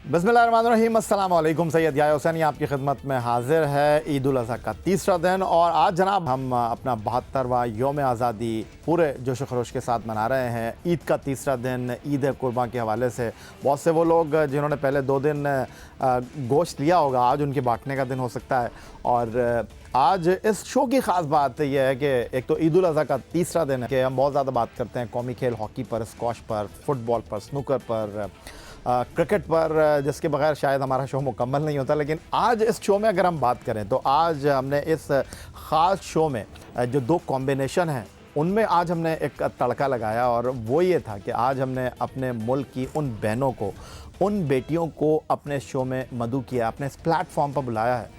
बिस्मिल्लाहिर्रहमानिर्रहीम, अस्सलाम वालेकुम। सैयद याह्या हुसैनी आपकी खिदमत में हाजिर है। ईद उल अज़हा का तीसरा दिन और आज जनाब हम अपना 72वां यौम आज़ादी पूरे जोश खरोश के साथ मना रहे हैं। ईद का तीसरा दिन ईद कुर्बान के हवाले से बहुत से वो लोग जिन्होंने पहले 2 दिन गोश्त लिया होगा, आज उनके बांटने का दिन हो सकता है। और आज इस शो की ख़ास बात यह है कि एक तो ईद उल अज़हा का तीसरा दिन है कि हम बहुत ज़्यादा बात करते हैं कौमी खेल हॉकी पर, स्क्वॉश पर, फुटबॉल पर, स्नूकर पर, क्रिकेट पर, जिसके बगैर शायद हमारा शो मुकम्मल नहीं होता। लेकिन आज इस शो में अगर हम बात करें तो आज हमने इस ख़ास शो में जो 2 कॉम्बिनेशन हैं उनमें आज हमने एक तड़का लगाया और वो ये था कि आज हमने अपने मुल्क की उन बहनों को, उन बेटियों को अपने शो में मदऊ किया, अपने इस प्लेटफॉर्म पर बुलाया है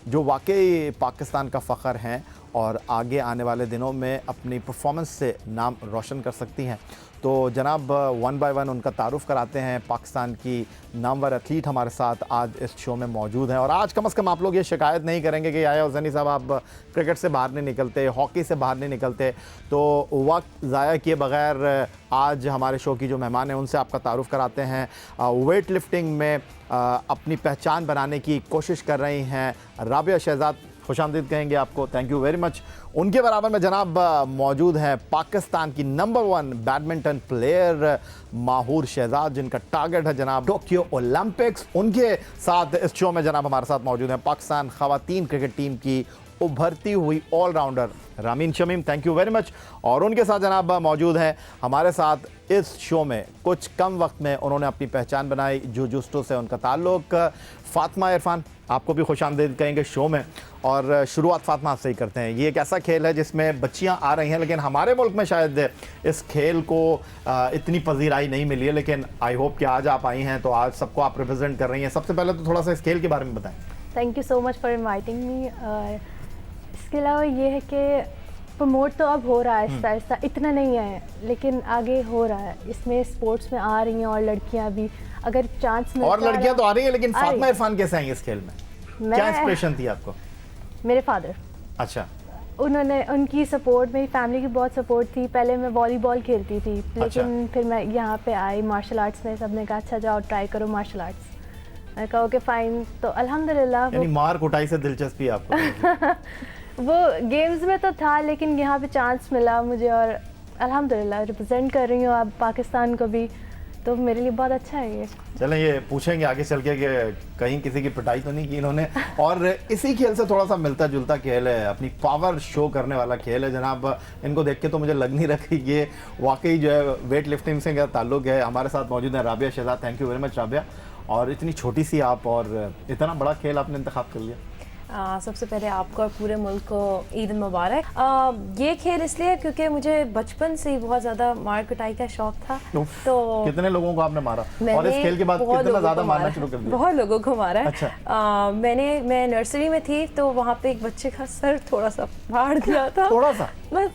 जो वाकई पाकिस्तान का फ़ख्र हैं और आगे आने वाले दिनों में अपनी परफॉर्मेंस से नाम रोशन कर सकती हैं। तो जनाब 1 बाय 1 उनका तारुफ़ कराते हैं। पाकिस्तान की नामवर एथलीट हमारे साथ आज इस शो में मौजूद हैं और आज कम से कम आप लोग ये शिकायत नहीं करेंगे कि याह्या हुसैनी साहब आप क्रिकेट से बाहर नहीं निकलते, हॉकी से बाहर नहीं निकलते। तो वक्त ज़ाया किए बग़ैर आज हमारे शो की जो मेहमान हैं उनसे आपका तारुफ़ कराते हैं। वेट लिफ्टिंग में अपनी पहचान बनाने की कोशिश कर रही हैं राबिया शहज़ाद, खुशामदीद कहेंगे आपको, थैंक यू वेरी मच। उनके बराबर में जनाब मौजूद हैं पाकिस्तान की number 1 badminton player Mahoor Shahzad, जिनका टारगेट है जनाब टोक्यो ओलंपिक्स। उनके साथ इस शो में जनाब हमारे साथ मौजूद हैं पाकिस्तान ख़वातीन क्रिकेट टीम की उभरती हुई allrounder Rameen Shamim, thank you very much. और उनके साथ जनाब मौजूद हैं हमारे साथ इस शो में कुछ कम वक्त में उन्होंने अपनी पहचान बनाई, जुजुस्टो से उनका ताल्लुक, फ़ातिमा इरफान, आपको भी खुशामदीद कहेंगे शो में। और शुरुआत फ़ातिमा आपसे ही करते हैं। ये एक ऐसा खेल है जिसमें बच्चियां आ रही हैं लेकिन हमारे मुल्क में शायद इस खेल को इतनी पजीराई नहीं मिली है, लेकिन आई होप कि आज आप आई हैं तो आज सबको आप रिप्रेजेंट कर रही हैं। सबसे पहले तो थोड़ा सा इस खेल के बारे में बताएं। Thank you so much for inviting me. इसके अलावा ये है कि प्रमोट तो अब हो रहा है आहिस्ता आहिस्ता, इतना नहीं है लेकिन आगे हो रहा है। इसमें स्पोर्ट्स में आ रही हैं और लड़कियां भी, अगर चांस मिलता है। और लड़कियां तो आ रही हैं लेकिन फ़ातिमा इरफान कैसे आई इस खेल में? क्या इंस्पिरेशन थी आपको? मेरे फादर, अच्छा, उन्होंने, उनकी सपोर्ट, मेरी फैमिली की बहुत सपोर्ट थी। पहले मैं वॉलीबॉल खेलती थी लेकिन फिर मैं यहाँ पे आई मार्शल आर्ट्स में। सबने कहा अच्छा जाओ ट्राई करो मार्शल आर्ट्स। मैं कहा ओके फ़ाइन। तो अल्हम्दुलिल्लाह यानी मार कुटाई से दिलचस्पी आपको? वो गेम्स में तो था लेकिन यहाँ पे चांस मिला मुझे और अल्हम्दुलिल्लाह रिप्रेजेंट कर रही हूँ अब पाकिस्तान को भी, तो मेरे लिए बहुत अच्छा है ये। चलें ये पूछेंगे आगे चल के कि कहीं किसी की पिटाई तो नहीं की इन्होंने। और इसी खेल से थोड़ा सा मिलता जुलता खेल है, अपनी पावर शो करने वाला खेल है जनाब। इनको देख के तो मुझे लग नहीं रहा कि ये वाकई जो है वेट लिफ्टिंग से ताल्लुक है। हमारे साथ मौजूद है Rabia Shahzad, thank you very much Rabia. और इतनी छोटी सी आप और इतना बड़ा खेल आपने इंतखाब कर लिया। सबसे पहले आपको और पूरे मुल्क को ईद मुबारक। ये खेल इसलिए क्योंकि मुझे बचपन से ही बहुत ज़्यादा मार कुटाई का शौक था। तो कितने लोगों को आपने मारा और इस खेल के बाद कितना ज़्यादा मारना शुरू कर दिया? बहुत लोगों को मारा है। अच्छा। मैं नर्सरी में थी तो वहाँ पे एक बच्चे का सर थोड़ा सा फाड़ दिया था। थोड़ा सा बस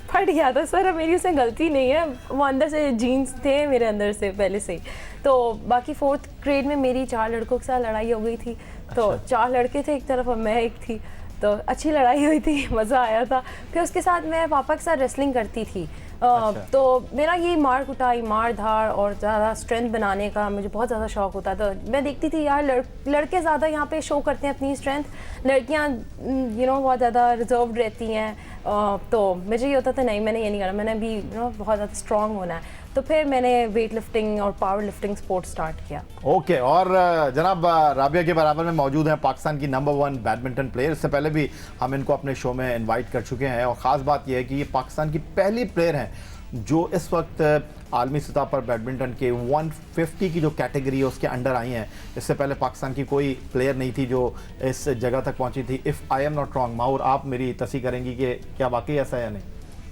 फट गया था सर, मेरी उसमें गलती नहीं है, वो अंदर से जीन्स थे मेरे अंदर से पहले से ही। तो बाकी 4th ग्रेड में मेरी 4 लड़कों के साथ लड़ाई हो गई थी। तो 4 लड़के थे एक तरफ और मैं एक थी, तो अच्छी लड़ाई हुई थी, मज़ा आया था। फिर उसके साथ मैं पापा के साथ रेसलिंग करती थी। तो मेरा ये मार कुटाई, मार धाड़ और ज़्यादा स्ट्रेंथ बनाने का मुझे बहुत ज़्यादा शौक होता था। मैं देखती थी यार लड़के ज़्यादा यहाँ पे शो करते हैं अपनी स्ट्रेंथ, लड़कियाँ बहुत ज़्यादा रिजर्व रहती हैं। तो मुझे ये होता था नहीं, मैंने ये नहीं करना, मैंने भी बहुत ज़्यादा स्ट्रॉन्ग होना है। तो फिर मैंने वेट लिफ्टिंग और पावर लिफ्टिंग स्पोर्ट स्टार्ट किया। ओके। और जनाब राबिया के बराबर में मौजूद हैं पाकिस्तान की नंबर 1 बैडमिंटन प्लेयर। इससे पहले भी हम इनको अपने शो में इनवाइट कर चुके हैं और ख़ास बात यह है कि ये पाकिस्तान की पहली प्लेयर हैं जो इस वक्त आलमी सतह पर बैडमिंटन के 150 की जो कैटेगरी है उसके अंडर आई हैं। इससे पहले पाकिस्तान की कोई प्लेयर नहीं थी जो इस जगह तक पहुंची थी। If I am not wrong, Mahur आप मेरी तस्दीक करेंगी कि क्या वाकई ऐसा है या नहीं?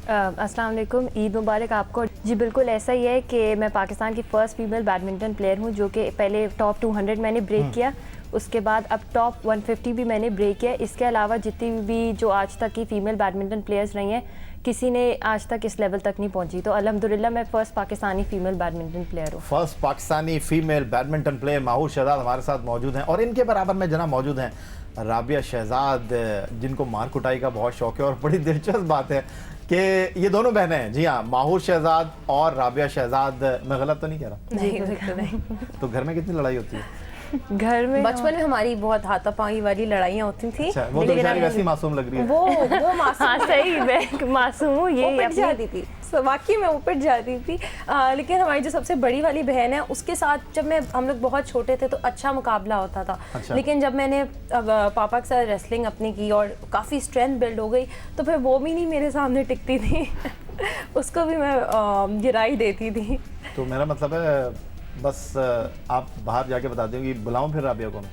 अस्सलाम वालेकुम, ईद मुबारक आपको। जी बिल्कुल ऐसा ही है कि मैं पाकिस्तान की फ़र्स्ट फीमेल बैडमिंटन प्लेयर हूँ जो कि पहले टॉप 200 मैंने ब्रेक किया, उसके बाद अब टॉप 150 भी मैंने ब्रेक किया। इसके अलावा जितनी भी जो आज तक की फ़ीमेल बैडमिंटन प्लेयर्स रही हैं किसी ने आज तक इस लेवल तक नहीं पहुंची। तो अल्हम्दुलिल्लाह मैं first Pakistani female badminton player हूँ। First Pakistani female badminton player Mahoor Shahzad हमारे साथ मौजूद हैं और इनके बराबर में जनाब मौजूद हैं राबिया शहजाद, जिनको मार कुटाई का बहुत शौक है। और बड़ी दिलचस्प बात है कि ये दोनों बहनें हैं। जी हाँ, माहूर शहजाद और राबिया शहजाद। मैं गलत तो नहीं कह रहा? नहीं, बिल्कुल नहीं। तो घर में कितनी लड़ाई होती है? घर में बचपन में हमारी बहुत हाथापाई वाली लड़ाइयाँ होती थी। अच्छा, वो तो बेचारी वैसी मासूम लग रही है। वो मासूम हाँ सही, मैं मासूम हूँ, वो ये पिट जाती थी, वाकई में वो पिट जाती थी। लेकिन हमारी जो सबसे बड़ी वाली बहन है उसके साथ जब हम लोग बहुत छोटे थे तो अच्छा मुकाबला होता था। अच्छा। लेकिन जब मैंने पापा के साथ रेसलिंग अपनी की और काफ़ी स्ट्रेंथ बिल्ड हो गई तो फिर वो भी नहीं मेरे सामने टिकती थी उसको भी मैं गिराई देती थी। तो मेरा मतलब है बस आप बाहर जाके बता दें कि बुलाऊं फिर राबिया को मैं।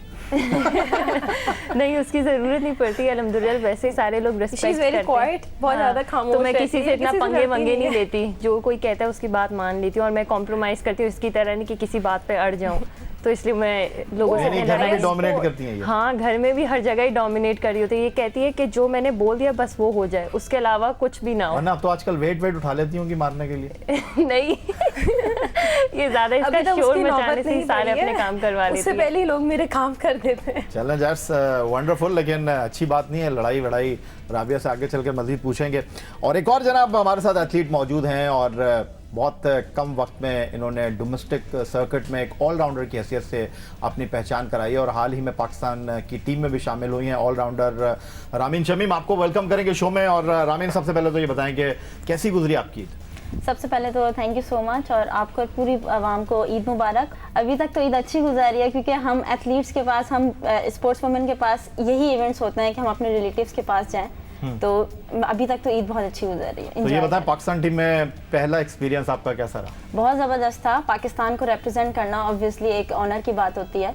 नहीं, उसकी जरूरत नहीं पड़ती, अल्हम्दुलिल्लाह वैसे ही सारे लोग She is रिस्पेक्ट very करते quiet, हैं। बहुत ज़्यादा खामोश तो मैं रहती किसी है, से इतना किसी से पंगे लड़ती वंगे नहीं है। लेती, जो कोई कहता है उसकी बात मान लेती हूँ, और मैं कॉम्प्रोमाइज करती हूँ इसकी तरह नहीं कि किसी बात पे अड़ जाऊँ, तो इसलिए मैं लोगों से यानी घर में भी लड़ाई- डोमिनेट करती हैं ये। हाँ, घर में भी हर जगह ही डोमिनेट कर रही होती है। ये कहती है कि जो मैंने बोल दिया बस वो हो जाए, उसके अलावा कुछ भी ना हो। वरना अब तो आजकल वेट उठा लेती हूँ कि मारने के लिए। नहीं ये ज्यादा इसका अभी तक शोर उसकी मचाने नौबत से ही नहीं सारे पड़ी है। अपने काम करवा लेती उससे है। पहले ही लोग मेरे काम कर देते हैं। चलें दैट्स वंडरफुल, लेकिन अच्छी बात नहीं है, लड़ाई वड़ाई राबिया से आगे चल के मजीद पूछेंगे। और एक और जनाब हमारे साथ एथलीट मौजूद हैं और बहुत कम वक्त में इन्होंने डोमेस्टिक सर्किट में एक ऑलराउंडर की हैसियत से अपनी पहचान कराई है और हाल ही में पाकिस्तान की टीम में भी शामिल हुई हैं ऑलराउंडर रामीन शमीम। आपको वेलकम करेंगे शो में। और रामीन, सबसे पहले तो ये बताएं कि कैसी गुजरी आपकी ईद? सबसे पहले तो थैंक यू सो मच, और आपको और पूरी आवाम को ईद मुबारक। अभी तक तो ईद अच्छी गुजारी है क्योंकि हम एथलीट्स के पास, हम स्पोर्ट्स वुमेन के पास यही इवेंट्स होते हैं कि हम अपने रिलेटिव्स के पास जाएं, तो अभी तक तो ईद बहुत अच्छी गुजारी है। तो ये Enjoy बताएं, करें। पाकिस्तान टीम में पहला एक्सपीरियंस आपका कैसा रहा? बहुत ज़बरदस्त था। पाकिस्तान को रिप्रेजेंट करना ऑब्वियसली एक ऑनर की बात होती है।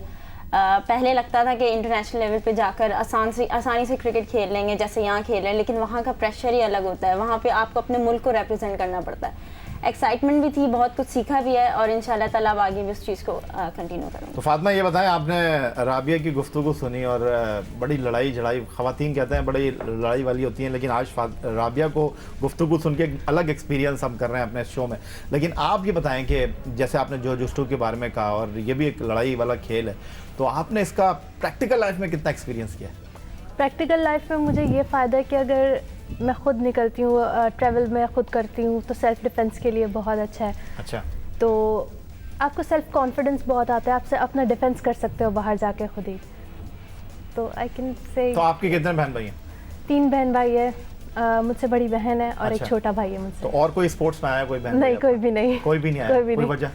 पहले लगता था कि इंटरनेशनल लेवल पे जाकर आसानी से क्रिकेट खेल लेंगे जैसे यहाँ खेल रहे हैं, लेकिन वहाँ का प्रेशर ही अलग होता है। वहाँ पे आपको अपने मुल्क को रिप्रेजेंट करना पड़ता है। एक्साइटमेंट भी थी, बहुत कुछ सीखा भी है, और इंशाल्लाह ताला अब आगे भी उस चीज़ को कंटिन्यू करूँगा। तो फातिमा, ये बताएं, आपने राबिया की गुफ्तगू सुनी और बड़ी लड़ाई झड़ाई, ख़वातीन कहते हैं बड़ी लड़ाई वाली होती हैं, लेकिन आज राबिया को गुफ्तगू सुन के एक अलग एक्सपीरियंस हम कर रहे हैं अपने शो में। लेकिन आप ये बताएं कि जैसे आपने जो जुस्टू के बारे में कहा और ये भी एक लड़ाई वाला खेल है, तो आपने इसका प्रैक्टिकल लाइफ में कितना एक्सपीरियंस किया है? प्रैक्टिकल लाइफ में मुझे ये फ़ायदा है कि अगर मैं खुद निकलती हूँ, ट्रैवल में खुद करती हूँ, तो सेल्फ डिफेंस के लिए बहुत अच्छा है। अच्छा, तो आपको सेल्फ कॉन्फिडेंस बहुत आता है, आपसे अपना डिफेंस कर सकते हो बाहर जाके खुद ही। तो आई कैन से तो आपके कितने बहन भाई हैं? 3 बहन भाई है, मुझसे बड़ी बहन है और अच्छा। एक छोटा भाई है तो मुझसे। और कोई स्पोर्ट्स में आया कोई बहन नहीं, भाई कोई आपका? भी नहीं। कोई भी नहीं आया? कोई भी कोई नहीं। वजह?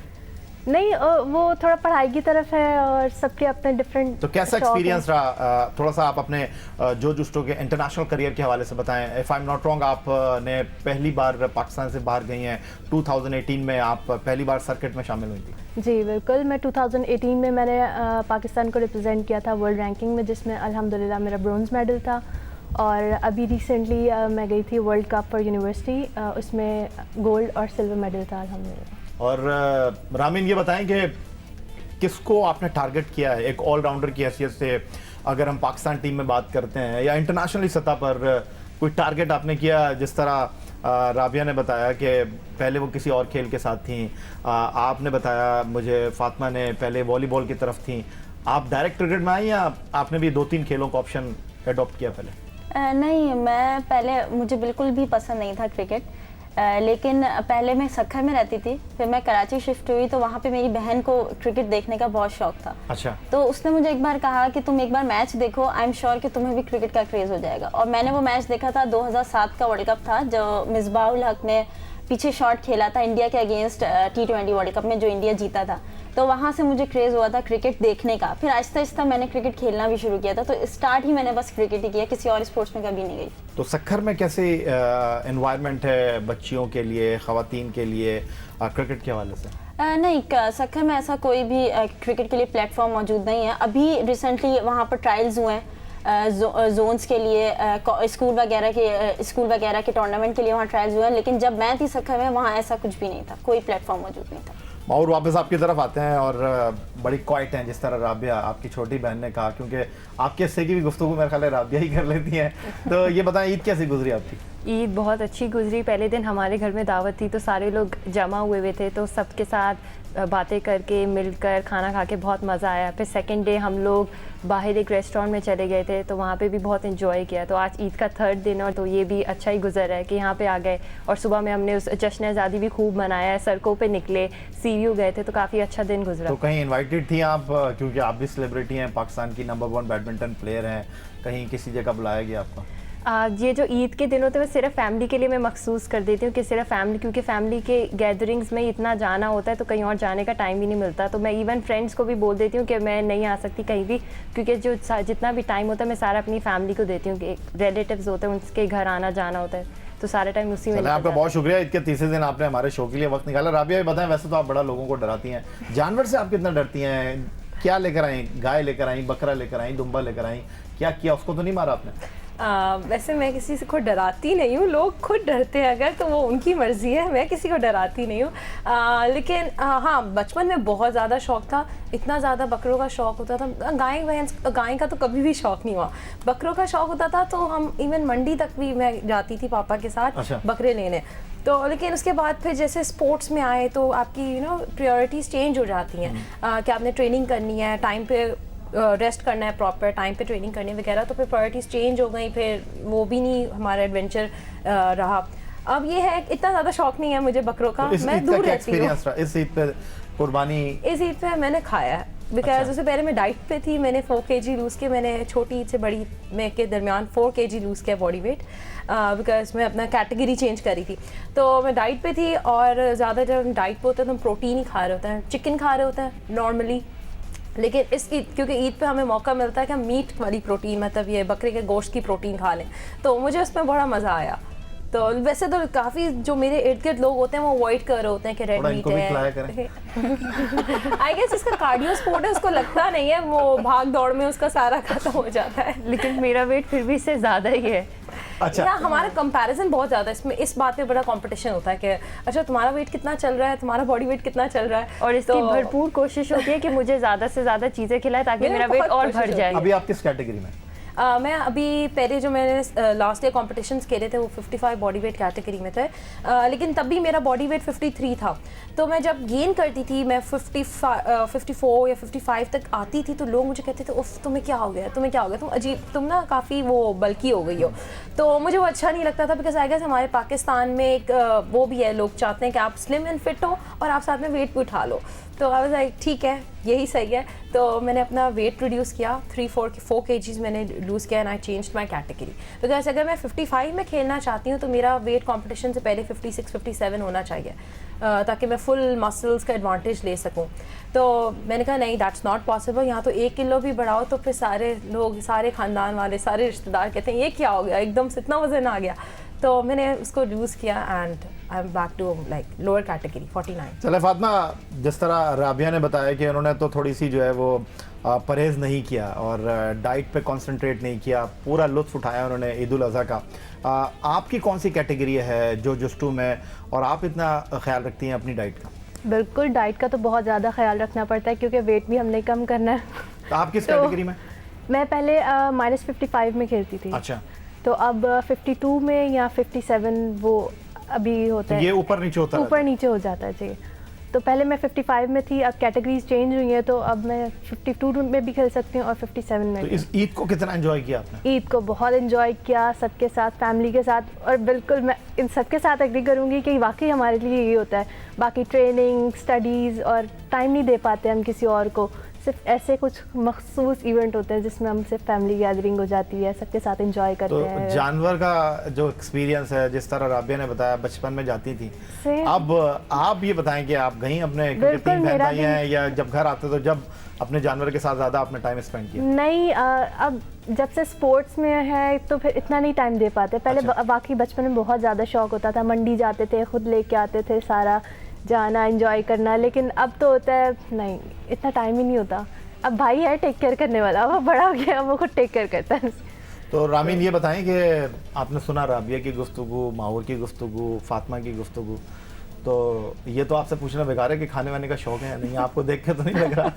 नहीं, वो थोड़ा पढ़ाई की तरफ है और सबके अपने डिफरेंट। तो कैसा एक्सपीरियंस रहा? थोड़ा सा आप अपने जो जुस्टो के इंटरनेशनल करियर के हवाले से बताएं। If I am not wrong, आपने पहली बार पाकिस्तान से बाहर गई हैं, 2018 में आप पहली बार सर्किट में शामिल हुई थी। जी बिल्कुल, मैं 2018 में मैंने पाकिस्तान को रिप्रेजेंट किया था वर्ल्ड रैंकिंग में, जिसमें अल्हम्दुलिल्लाह मेरा ब्रोंज मेडल था। और अभी रिसेंटली मैं गई थी वर्ल्ड कप फॉर यूनिवर्सिटी, उसमें गोल्ड और सिल्वर मेडल था अल्हम्दुलिल्लाह। और रामीन, ये बताएं कि किसको आपने टारगेट किया है एक ऑलराउंडर की हैसियत से? अगर हम पाकिस्तान टीम में बात करते हैं या इंटरनेशनली सतह पर कोई टारगेट आपने किया? जिस तरह राबिया ने बताया कि पहले वो किसी और खेल के साथ थी, आपने बताया मुझे फातिमा ने पहले वॉलीबॉल की तरफ थी, आप डायरेक्ट क्रिकेट में आई या आपने भी 2-3 खेलों का ऑप्शन अडॉप्ट किया पहले? नहीं, मैं पहले, मुझे बिल्कुल भी पसंद नहीं था क्रिकेट, लेकिन पहले मैं सक्खर में रहती थी, फिर मैं कराची शिफ्ट हुई, तो वहाँ पे मेरी बहन को क्रिकेट देखने का बहुत शौक था। अच्छा। तो उसने मुझे एक बार कहा कि तुम एक बार मैच देखो, आई एम श्योर कि तुम्हें भी क्रिकेट का क्रेज़ हो जाएगा। और मैंने वो मैच देखा था, 2007 का वर्ल्ड कप था, जो मिसबाहुल हक ने पीछे शॉट खेला था इंडिया के अगेंस्ट T20 वर्ल्ड कप में, जो इंडिया जीता था। तो वहाँ से मुझे क्रेज़ हुआ था क्रिकेट देखने का। फिर आहिस्ता आहिस्ता मैंने क्रिकेट खेलना भी शुरू किया था। तो स्टार्ट ही मैंने बस क्रिकेट ही किया, किसी और स्पोर्ट्स में कभी नहीं गई। तो सक्खर में कैसे एनवायरनमेंट है बच्चियों के लिए, ख़वातीन के लिए क्रिकेट के हवाले से? नहीं, सक्खर में ऐसा कोई भी क्रिकेट के लिए प्लेटफॉर्म मौजूद नहीं है। अभी रिसेंटली वहाँ पर ट्रायल्स हुए हैं जोन्स के लिए, स्कूल वगैरह के टूर्नामेंट के लिए वहाँ ट्रायल्स हुए हैं, लेकिन जब मैं थी सक्खर में वहाँ ऐसा कुछ भी नहीं था, कोई प्लेटफॉर्म मौजूद नहीं था। और वापस आपकी तरफ आते हैं और बड़ी क्वाइट हैं जिस तरह राबिया, आपकी छोटी बहन ने कहा, क्योंकि आपके हिस्से की भी गुफ्तगू मेरे ख्याल है राबिया ही कर लेती हैं। तो ये बताएं, ईद कैसी गुजरी आपकी? ईद बहुत अच्छी गुजरी। पहले दिन हमारे घर में दावत थी तो सारे लोग जमा हुए थे, तो सबके साथ बातें करके मिलकर खाना खा के बहुत मज़ा आया। फिर सेकंड डे हम लोग बाहर एक रेस्टोरेंट में चले गए थे, तो वहाँ पे भी बहुत एंजॉय किया। तो आज ईद का थर्ड दिन और तो ये भी अच्छा ही गुजर है कि यहाँ पे आ गए और सुबह में हमने उस जश्न आज़ादी भी खूब मनाया है, सड़कों पे निकले, सीयू गए थे, तो काफ़ी अच्छा दिन गुजरा। तो कहीं इनवाइटेड थी आप, क्योंकि आप भी सेलिब्रिटी हैं, पाकिस्तान की नंबर 1 बैडमिंटन प्लेयर हैं, कहीं किसी जगह बुलाया गया आपको? ये जो ईद के दिन होते हैं वो सिर्फ फैमिली के लिए मैं मखसूस कर देती हूँ कि सिर्फ फैमिली, क्योंकि फैमिली के गैदरिंग्स में इतना जाना होता है तो कहीं और जाने का टाइम ही नहीं मिलता। तो मैं इवन फ्रेंड्स को भी बोल देती हूँ कि मैं नहीं आ सकती कहीं भी, क्योंकि जो जितना भी टाइम होता है मैं सारा अपनी फैमिली को देती हूँ कि रिलेटिव्स होते हैं उनके घर आना जाना होता है, तो सारा टाइम उसी में। आपका बहुत शुक्रिया, ईद के तीसरे दिन आपने हमारे शो के लिए वक्त निकाला। राबिया ये बताएं, वैसे तो आप बड़ा लोगों को डराती हैं, जानवर से आप कितना डरती हैं? क्या लेकर आई? गाय लेकर आई, बकरा लेकर आई, दुम्बा लेकर आई, क्या किया? उसको तो नहीं मारा आपने? वैसे मैं किसी को डराती नहीं हूँ, लोग खुद डरते हैं अगर तो वो उनकी मर्ज़ी है, मैं किसी को डराती नहीं हूँ। लेकिन हाँ, बचपन में बहुत ज़्यादा शौक़ था, इतना ज़्यादा बकरों का शौक़ होता था। गाय का तो कभी भी शौक़ नहीं हुआ, बकरों का शौक़ होता था। तो हम इवन मंडी तक भी मैं जाती थी पापा के साथ। अच्छा। बकरे लेने। तो लेकिन उसके बाद फिर जैसे स्पोर्ट्स में आए तो आपकी प्रायोरिटीज़ चेंज हो जाती हैं कि आपने ट्रेनिंग करनी है, टाइम पे रेस्ट करना है, प्रॉपर टाइम पे ट्रेनिंग करनी वगैरह, तो फिर प्रायोरिटीज़ चेंज हो गई, फिर वो भी नहीं हमारा एडवेंचर रहा। अब ये है इतना ज़्यादा शौक नहीं है मुझे बकरों का, मैं दूर रहती हूँ। इस ईद पे कुर्बानी, इस ईद पे मैंने खाया है बिकॉज उससे पहले मैं डाइट पे थी, मैंने 4 kg लूज़ किया, मैंने छोटी ईद से बड़ी में के दरमियान 4 kg लूज़ किया बॉडी वेट, बिकॉज मैं अपना कैटेगरी चेंज करी थी। तो मैं डाइट पे थी और ज़्यादा जब हम डाइट पे होते हैं तो हम प्रोटीन ही खा रहे होते हैं, चिकन खा रहे होते हैं नॉर्मली। लेकिन इस ईद, क्योंकि ईद पे हमें मौका मिलता है कि हम मीट वाली प्रोटीन, मतलब ये बकरे के गोश्त की प्रोटीन खा लें, तो मुझे उसमें बड़ा मज़ा आया। तो वैसे तो काफ़ी जो मेरे इर्द गिर्द लोग होते हैं वो अवॉइड कर रहे होते हैं कि रेड मीट है। आई गेस इसका कार्डियो स्पोर्ट है, उसको लगता नहीं है, वो भाग दौड़ में उसका सारा खत्म हो जाता है। लेकिन मेरा वेट फिर भी इससे ज़्यादा ही है। अच्छा, हमारा कंपैरिजन बहुत ज़्यादा है इसमें, इस बात पे बड़ा कंपटीशन होता है कि अच्छा तुम्हारा वेट कितना चल रहा है, तुम्हारा बॉडी वेट कितना चल रहा है, और इसकी भरपूर कोशिश होती है कि मुझे ज़्यादा से ज़्यादा चीज़ें खिलाए ताकि मेरा वेट और बढ़ जाए। अभी आप किस कैटेगरी में? मैं अभी पहले जो मैंने लास्ट ईयर कॉम्पिटिशंस खेले थे वो 55 बॉडी वेट कैटेगरी में थे, लेकिन तब भी मेरा बॉडी वेट 53 था। तो मैं जब गेन करती थी, मैं 54 या 55 तक आती थी, तो लोग मुझे कहते थे उफ तुम्हें क्या हो गया, तुम्हें क्या हो गया, तुम अजीब, तुम ना काफ़ी वो बल्की हो गई हो। तो मुझे वो अच्छा नहीं लगता था, बिकॉज आई गेस हमारे पाकिस्तान में एक वो भी है, लोग चाहते हैं कि आप स्लिम एंड फिट हो और आप साथ में वेट भी उठा लो। तो आई वाज लाइक ठीक है, यही सही है। तो मैंने अपना वेट रिड्यूस किया, 4 kgs मैंने लूज़ किया and I change my category. Because अगर मैं 55 में खेलना चाहती हूँ तो मेरा वेट कॉम्पिटिशन से पहले 56-57 होना चाहिए, ताकि मैं फुल मसल्स का एडवांटेज ले सकूँ। तो मैंने कहा नहीं, दैट्स नॉट पॉसिबल, यहाँ तो 1 किलो भी बढ़ाओ तो फिर सारे लोग, सारे ख़ानदान वाले, सारे रिश्तेदार कहते हैं ये क्या हो गया, एकदम से इतना वज़न आ गया। तो मैंने उसको लूज़ किया and I am back to like lower category 49। चले फातिमा, जिस तरह राबिया ने बताया कि उन्होंने तो थोड़ी सी जो है वो परहेज़ नहीं किया और डाइट पे कंसंट्रेट नहीं किया, पूरा लुत्फ़ उठाया उन्होंने ईद उल अज़हा का। आपकी कौन सी कैटेगरी है जो जुस्टू में, और आप इतना ख्याल रखती हैं अपनी डाइट का? बिल्कुल, डाइट का तो बहुत ज़्यादा ख्याल रखना पड़ता है क्योंकि वेट भी हमने कम करना है। तो आप किस तो कैटेगरी में? मैं पहले -55 में खेलती थी। अच्छा, तो अब 52 में या 57 वो अभी होता है, ये ऊपर नीचे होता है, ऊपर नीचे हो जाता है जी। तो पहले मैं 55 में थी, अब कैटेगरीज चेंज हुई हैं, तो अब मैं 52 में भी खेल सकती हूँ और 57 में तो भी। इस ईद को कितना एंजॉय किया आपने? ईद को बहुत एंजॉय किया, सबके साथ, फैमिली के साथ, और बिल्कुल मैं इन सबके साथ एग्री करूँगी कि वाकई हमारे लिए यही होता है। बाकी ट्रेनिंग, स्टडीज़ और टाइम नहीं दे पाते हम किसी और को, सिर्फ ऐसे कुछ मखसूस इवेंट होते हैं जिसमें हम सिर्फ फैमिली गैदरिंग हो जाती है, सबके साथ एंजॉय करते तो हैं। जानवर का जो एक्सपीरियंस है, जिस तरह राबिया ने बताया बचपन में जाती थी, Same. अब आप ये बताएं कि आप गई अपने, क्योंकि बिल्कुल, 3 बहन मेरा भाई हैं, या जब घर आते तो जब अपने जानवर के साथ ज़्यादा आपने टाइम स्पेंड किया? नहीं, अब जब से स्पोर्ट्स में है तो फिर इतना नहीं टाइम दे पाते। पहले अच्छा। बाकी बचपन में बहुत ज़्यादा शौक होता था, मंडी जाते थे, खुद लेके आते थे, सारा जाना, एंजॉय करना। लेकिन अब तो होता है नहीं, इतना टाइम ही नहीं होता। अब भाई है टेक केयर करने वाला, वो बड़ा हो गया, वो खुद टेक केयर करता है। तो रामीन ये बताएं कि आपने सुना राबिया की गुफ्तगू, माहौर की गुफ्तगू, फातिमा की गुफ्तगू, तो ये तो आपसे पूछना बेकार है कि खाने वाने का शौक है नहीं? आपको देख के तो नहीं लग रहा?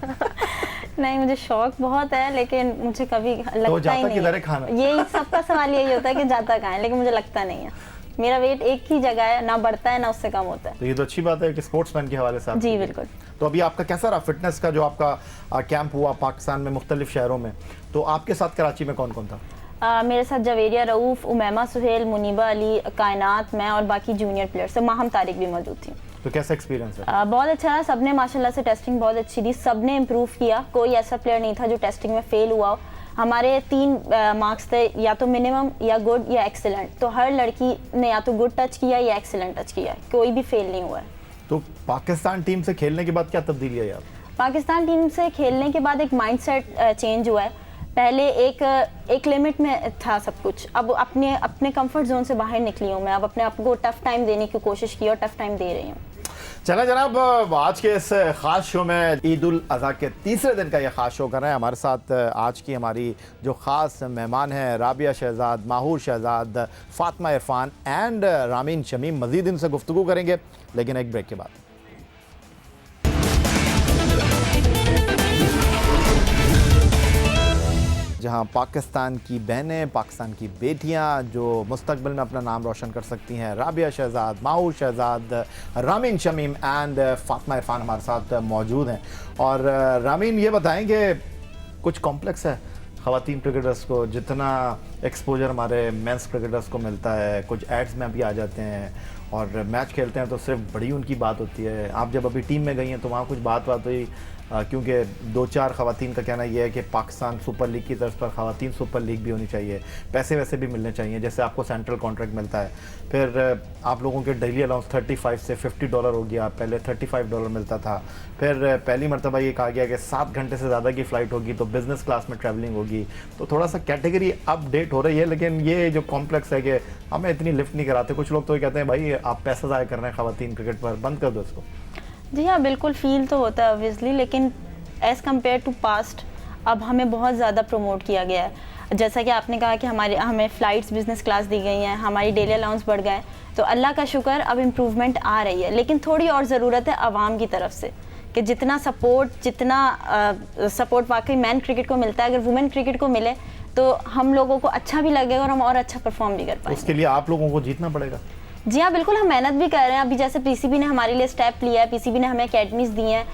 नहीं, मुझे शौक बहुत है लेकिन मुझे कभी लगता तो ही जाता नहीं किधर है है। खाना? यही सबका सवाल यही होता है कि जाता कहाँ है, लेकिन मुझे लगता नहीं है। मेरा वेट एक ही जगह है, ना बढ़ता है ना उससे कम होता है। तो ये तो अच्छी बात है कि स्पोर्ट्समैन के हवाले से आप जी बिल्कुल। तो अभी आपका कैसा रहा फिटनेस का जो आपका कैंप हुआ पाकिस्तान में मुख्तलिफ शहरों में, तो आपके साथ कराची में कौन कौन था? मेरे साथ जवेरिया रऊफ, उमैमा सुहेल, मुनीबा अली, कायनात, मैं और बाकी जूनियर प्लेयर्स से माहम तारिक भी मौजूद थी। तो कैसा एक्सपीरियंस है? बहुत अच्छा रहा, सबने माशाल्लाह से टेस्टिंग बहुत अच्छी दी, सबने इम्प्रूव किया, कोई ऐसा प्लेयर नहीं था जो टेस्टिंग में फेल हुआ हो। हमारे 3 मार्क्स थे, या तो मिनिमम या गुड या एक्सीलेंट, तो हर लड़की ने या तो गुड टच किया या एक्सीलेंट टच किया, कोई भी फेल नहीं हुआ है। तो पाकिस्तान टीम से खेलने के बाद क्या तब्दीली है यार? पाकिस्तान टीम से खेलने के बाद एक माइंडसेट चेंज हुआ है। पहले एक लिमिट में था सब कुछ, अब अपने कंफर्ट जोन से बाहर निकली हूँ मैं, अब अपने आप को टफ टाइम देने की कोशिश की और टफ टाइम दे रही हूँ। चला जनाब, आज के इस ख़ास शो में ईद उल अज़हा के तीसरे दिन का ये ख़ास शो कर रहे हैं। हमारे साथ आज की हमारी जो ख़ास मेहमान हैं राबिया शहजाद, माहूर शहजाद, फातिमा इरफान एंड रामीन शमीम। मज़ीद इनसे गुफ्तगू करेंगे लेकिन एक ब्रेक के बाद। जहां पाकिस्तान की बहनें, पाकिस्तान की बेटियां जो मुस्तकबिल में अपना नाम रोशन कर सकती हैं, राबिया शहजाद, माहूर शहजाद, रामीन शमीम एंड फातिमा इरफान हमारे साथ मौजूद हैं। और रामीन, ये बताएंगे कुछ कॉम्प्लेक्स है ख़वातीन क्रिकेटर्स को, जितना एक्सपोजर हमारे मेंस क्रिकेटर्स को मिलता है, कुछ एड्स में भी आ जाते हैं और मैच खेलते हैं तो सिर्फ बड़ी उनकी बात होती है। आप जब अभी टीम में गई हैं तो वहाँ कुछ बात हुई, क्योंकि 2-4 ख़वातीन का कहना यह है कि पाकिस्तान सुपर लीग की तर्ज पर ख़वातीन सुपर लीग भी होनी चाहिए, पैसे वैसे भी मिलने चाहिए, जैसे आपको सेंट्रल कॉन्ट्रैक्ट मिलता है। फिर आप लोगों के डेली अलाउंस $35 से $50 हो गया, पहले $35 मिलता था। फिर पहली मरतबा ये कहा गया कि 7 घंटे से ज़्यादा की फ़्लाइट होगी तो बिज़नेस क्लास में ट्रैवलिंग होगी, तो थोड़ा सा कैटेगरी अपडेट हो रही है। लेकिन ये जो कॉम्प्लेक्स है कि हमें इतनी लिफ्ट नहीं कराते, कुछ लोग तो ये कहते हैं भाई आप पैसा ज़ाया कर रहे हैं ख़वातीन क्रिकेट पर, बंद कर दो इसको। जी हाँ, बिल्कुल फील तो होता है ऑब्वियसली, लेकिन एज़ कम्पेयर टू पास्ट अब हमें बहुत ज़्यादा प्रमोट किया गया है। जैसा कि आपने कहा कि हमें फ़्लाइट्स बिज़नेस क्लास दी गई हैं, हमारी डेली अलाउंस बढ़ गए, तो अल्लाह का शुक्र अब इम्प्रूवमेंट आ रही है। लेकिन थोड़ी और ज़रूरत है आवाम की तरफ से कि जितना सपोर्ट वाकई मैन क्रिकेट को मिलता है, अगर वुमेन क्रिकेट को मिले तो हम लोगों को अच्छा भी लगेगा और हम और अच्छा परफॉर्म भी कर पाएंगे। उसके लिए आप लोगों को जीतना पड़ेगा। जी हाँ, बिल्कुल, हम मेहनत भी कर रहे हैं। अभी जैसे पीसीबी ने हमारे लिए स्टेप लिया है, पीसीबी ने हमें एकेडमीज़ दी हैं,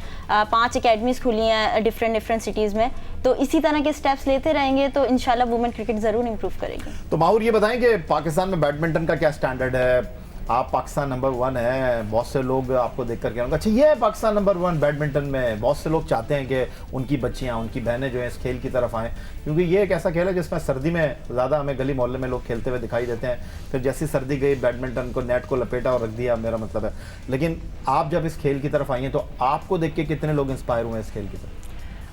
5 एकेडमीज़ खुली हैं डिफरेंट सिटीज़ में, तो इसी तरह के स्टेप्स लेते रहेंगे तो इंशाल्लाह वुमेन क्रिकेट ज़रूर इंप्रूव करेगी। तो माहूर, ये बताएं कि पाकिस्तान में बैडमिंटन का क्या स्टैंडर्ड है? आप पाकिस्तान नंबर 1 है, बहुत से लोग आपको देख कर कहेंगे अच्छा ये है पाकिस्तान नंबर 1 बैडमिंटन में। बहुत से लोग चाहते हैं कि उनकी बच्चियां, उनकी बहनें जो हैं इस खेल की तरफ आएँ, क्योंकि ये एक ऐसा खेल है जिसमें सर्दी में ज़्यादा हमें गली मोहल्ले में लोग खेलते हुए दिखाई देते हैं, फिर जैसी सर्दी गई बैडमिंटन को नेट को लपेटा और रख दिया, मेरा मतलब है। लेकिन आप जब इस खेल की तरफ आई हैं तो आपको देख के कितने लोग इंस्पायर हुए इस खेल की तरफ?